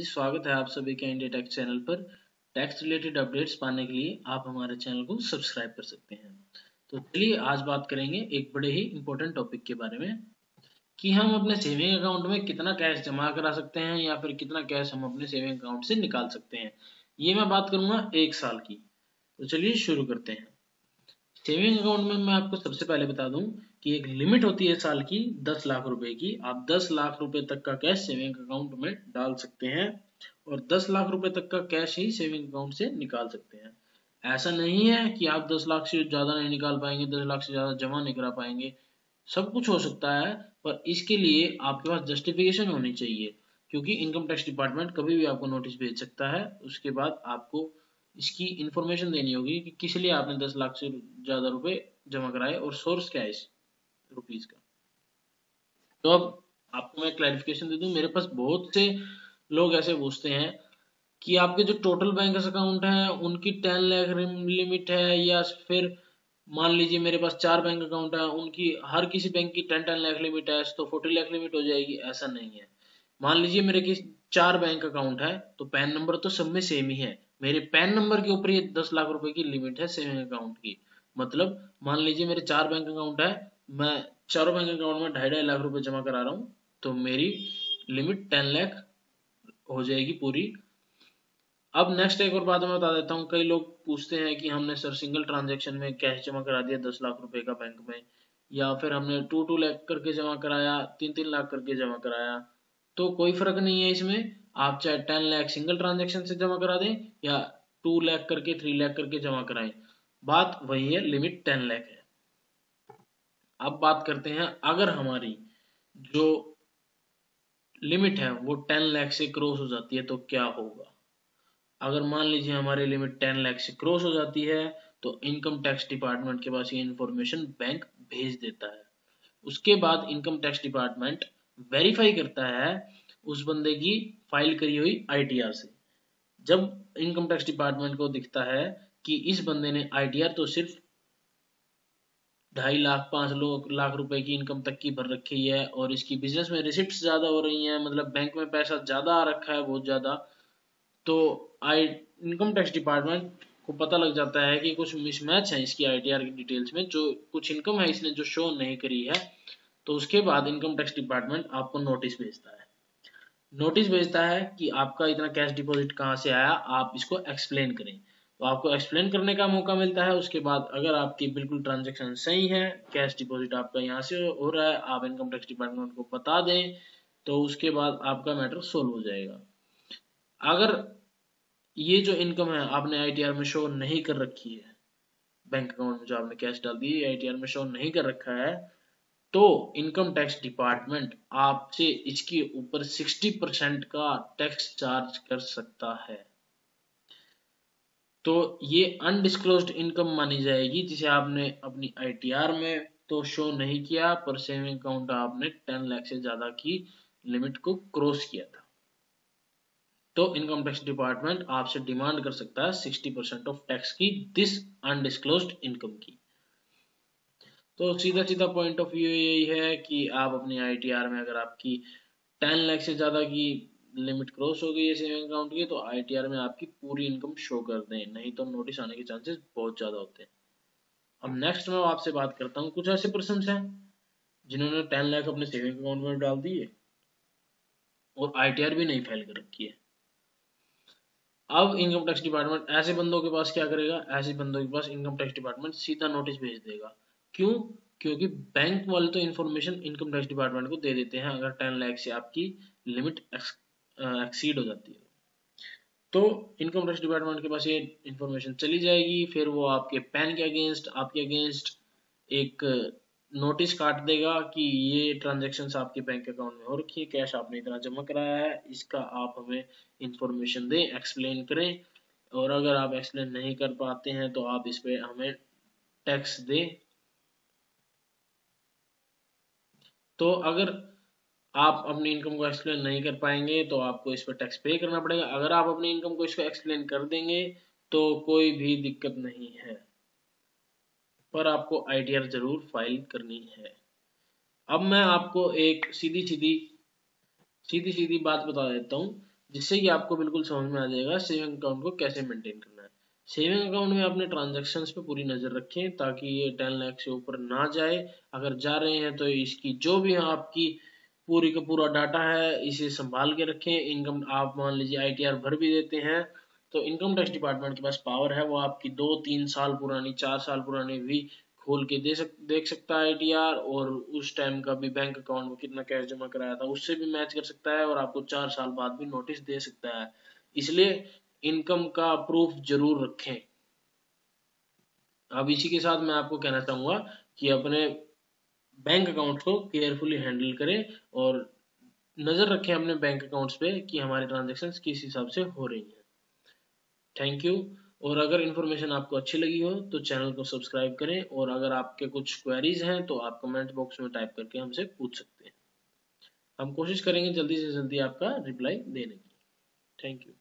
जी, स्वागत है आप सभी का इंडिया टैक्स चैनल पर। टैक्स रिलेटेड अपडेट्स पाने के लिए आप हमारे चैनल को सब्सक्राइब कर सकते हैं। तो चलिए आज बात करेंगे एक बड़े ही इम्पोर्टेंट टॉपिक के बारे में कि हम अपने सेविंग अकाउंट में कितना कैश जमा करा सकते हैं या फिर कितना कैश हम अपने सेविंग अकाउंट से निकाल सकते हैं। ये मैं बात करूंगा 1 साल की। तो चलिए शुरू करते हैं। सेविंग अकाउंट में मैं आपको सबसे पहले बता दूं कि एक लिमिट होती है साल की 10 लाख रुपए की। आप 10 लाख रुपए तक का कैश सेविंग अकाउंट में डाल सकते हैं और 10 लाख रुपए तक का कैश ही सेविंग अकाउंट से निकाल सकते हैं। ऐसा नहीं है कि आप 10 लाख से ज्यादा नहीं निकाल पाएंगे, 10 लाख से ज्यादा जमा नहीं करा पाएंगे। सब कुछ हो सकता है, पर इसके लिए आपके पास जस्टिफिकेशन होनी चाहिए, क्योंकि इनकम टैक्स डिपार्टमेंट कभी भी आपको नोटिस भेज सकता है। उसके बाद आपको इसकी इंफॉर्मेशन देनी होगी कि किस लिए आपने 10 लाख से ज्यादा रुपए जमा कराए और सोर्स क्या है इस रुपीज का। तो अब आपको मैं क्लैरिफिकेशन दे दूं, मेरे पास बहुत से लोग ऐसे पूछते हैं कि आपके जो टोटल बैंक अकाउंट है उनकी 10 लाख लिमिट है, या फिर मान लीजिए मेरे पास 4 बैंक अकाउंट है, उनकी हर किसी बैंक की 10 लाख लिमिट है, तो 40 लाख लिमिट हो जाएगी। ऐसा नहीं है। मान लीजिए मेरे की 4 बैंक अकाउंट है तो पैन नंबर तो सब में सेम ही है। मेरे पैन नंबर के ऊपर ये 10 लाख रुपए की लिमिट है सेविंग अकाउंट की। मतलब मान लीजिए मेरे 4 बैंक अकाउंट है, मैं चारों बैंक अकाउंट में 2.5 लाख रुपए जमा करा रहा हूँ, तो मेरी लिमिट 10 लाख हो जाएगी पूरी। अब नेक्स्ट एक और बात मैं बता देता हूँ। कई लोग पूछते हैं कि हमने सर सिंगल ट्रांजेक्शन में कैश जमा करा दिया 10 लाख रुपए का बैंक में, या फिर हमने 2 लाख करके जमा कराया, 3 लाख करके जमा कराया। तो कोई फर्क नहीं है इसमें। आप चाहे 10 लाख सिंगल ट्रांजेक्शन से जमा करा दें या 2 लाख करके 3 लाख करके जमा कराएं, बात वही है, लिमिट 10 लाख है। अब बात करते हैं, अगर हमारी जो लिमिट है वो 10 लाख से क्रॉस हो जाती है तो क्या होगा। अगर मान लीजिए हमारी लिमिट 10 लाख से क्रॉस हो जाती है तो इनकम टैक्स डिपार्टमेंट के पास ये इन्फॉर्मेशन बैंक भेज देता है। उसके बाद इनकम टैक्स डिपार्टमेंट वेरीफाई करता है उस बंदे की फाइल करी हुई आईटीआर से। जब इनकम टैक्स डिपार्टमेंट को दिखता है कि इस बंदे ने आईटीआर तो सिर्फ 2.5 लाख 5 लाख रुपए की इनकम तक की भर रखी है और इसकी बिजनेस में रिसिप्ट ज्यादा हो रही हैं, मतलब बैंक में पैसा ज्यादा आ रखा है, बहुत ज्यादा, तो आई इनकम टैक्स डिपार्टमेंट को पता लग जाता है कि कुछ मिसमैच है इसकी आईटीआर की डिटेल्स में, जो कुछ इनकम है इसने जो शो नहीं करी है। तो उसके बाद इनकम टैक्स डिपार्टमेंट आपको नोटिस भेजता है। नोटिस भेजता है कि आपका इतना कैश डिपॉजिट कहाँ से आया, आप इसको एक्सप्लेन करें। तो आपको एक्सप्लेन करने का मौका मिलता है। उसके बाद अगर आपकी बिल्कुल ट्रांजेक्शन सही है, कैश डिपॉजिट आपका यहाँ से हो रहा है, आप इनकम टैक्स डिपार्टमेंट को बता दें, तो उसके बाद आपका मैटर सोल्व हो जाएगा। अगर ये जो इनकम है आपने आईटीआर में शो नहीं कर रखी है, बैंक अकाउंट में जो आपने कैश डाल दी आईटीआर में शो नहीं कर रखा है, तो इनकम टैक्स डिपार्टमेंट आपसे इसके ऊपर 60% का टैक्स चार्ज कर सकता है। तो ये अनडिस्क्लोज्ड इनकम मानी जाएगी, जिसे आपने अपनी आईटीआर में तो शो नहीं किया, पर सेविंग अकाउंट आपने 10 लाख से ज्यादा की लिमिट को क्रॉस किया था। तो इनकम टैक्स डिपार्टमेंट आपसे डिमांड कर सकता है 60% ऑफ टैक्स की दिस अनडिस्क्लोज्ड इनकम की। तो सीधा सीधा पॉइंट ऑफ व्यू यही है कि आप अपनी आईटीआर में अगर आपकी 10 लाख से ज्यादा की लिमिट क्रॉस हो गई है सेविंग अकाउंट की, तो आईटीआर में आपकी पूरी इनकम शो कर दें, नहीं तो नोटिस आने के चांसेस बहुत ज्यादा होते हैं। अब नेक्स्ट मैं आपसे बात करता हूँ, कुछ ऐसे पर्सन हैं जिन्होंने 10 लाख अपने सेविंग अकाउंट में डाल दिए और आईटीआर भी नहीं फाइल कर रखी है। अब इनकम टैक्स डिपार्टमेंट ऐसे बंदों के पास क्या करेगा, ऐसे बंदों के पास इनकम टैक्स डिपार्टमेंट सीधा नोटिस भेज देगा। क्यों? क्योंकि बैंक वाले तो इन्फॉर्मेशन इनकम टैक्स डिपार्टमेंट को दे देते हैं अगर 10 लाख से आपकी लिमिट एक्सीड हो जाती है। तो इनकम टैक्स डिपार्टमेंट के पास ये इन्फॉर्मेशन चली जाएगी, फिर वो आपके पैन के अगेंस्ट, आपके अगेंस्ट एक नोटिस काट देगा कि ये ट्रांजेक्शन आपके बैंक अकाउंट में हो रखी है, कैश आपने इतना जमा कराया है, इसका आप हमें इंफॉर्मेशन दें, एक्सप्लेन करें। और अगर आप एक्सप्लेन नहीं कर पाते हैं तो आप इस पे हमें टैक्स दें। तो अगर आप अपनी इनकम को एक्सप्लेन नहीं कर पाएंगे तो आपको इस पर टैक्स पे करना पड़ेगा। अगर आप अपनी इनकम को इसको एक्सप्लेन कर देंगे तो कोई भी दिक्कत नहीं है, पर आपको आईटीआर जरूर फाइल करनी है। अब मैं आपको एक सीधी सीधी बात बता देता हूँ। जिससे कि आपको बिल्कुल समझ में आ जाएगा सेविंग अकाउंट को कैसे मेंटेन करना है। सेविंग अकाउंट में अपने ट्रांजैक्शंस पे पूरी नज़र रखें ताकि ये 10 लाख से ऊपर ना जाए। अगर जा रहे हैं तो इसकी जो भी आपकी पूरी का पूरा डाटा है इसे संभाल के रखें। इनकम आप मान लीजिए ITR भर भी देते हैं तो इनकम टैक्स डिपार्टमेंट के पास पावर है, वो आपकी 2-3 साल पुरानी 4 साल पुरानी भी खोल के देख सकता है ITR, और उस टाइम का भी बैंक अकाउंट में कितना कैश जमा कराया था उससे भी मैच कर सकता है, और आपको 4 साल बाद भी नोटिस दे सकता है। इसलिए इनकम का प्रूफ जरूर रखें। अब इसी के साथ मैं आपको कहना चाहूंगा कि अपने बैंक अकाउंट को केयरफुली हैंडल करें और नजर रखें अपने बैंक अकाउंट्स पे कि हमारे ट्रांजैक्शंस किस हिसाब से हो रही हैं। Thank you. और अगर इन्फॉर्मेशन आपको अच्छी लगी हो तो चैनल को सब्सक्राइब करें, और अगर आपके कुछ क्वेरीज हैं तो आप कमेंट बॉक्स में टाइप करके हमसे पूछ सकते हैं। हम कोशिश करेंगे जल्दी से जल्दी आपका रिप्लाई देने की। Thank you.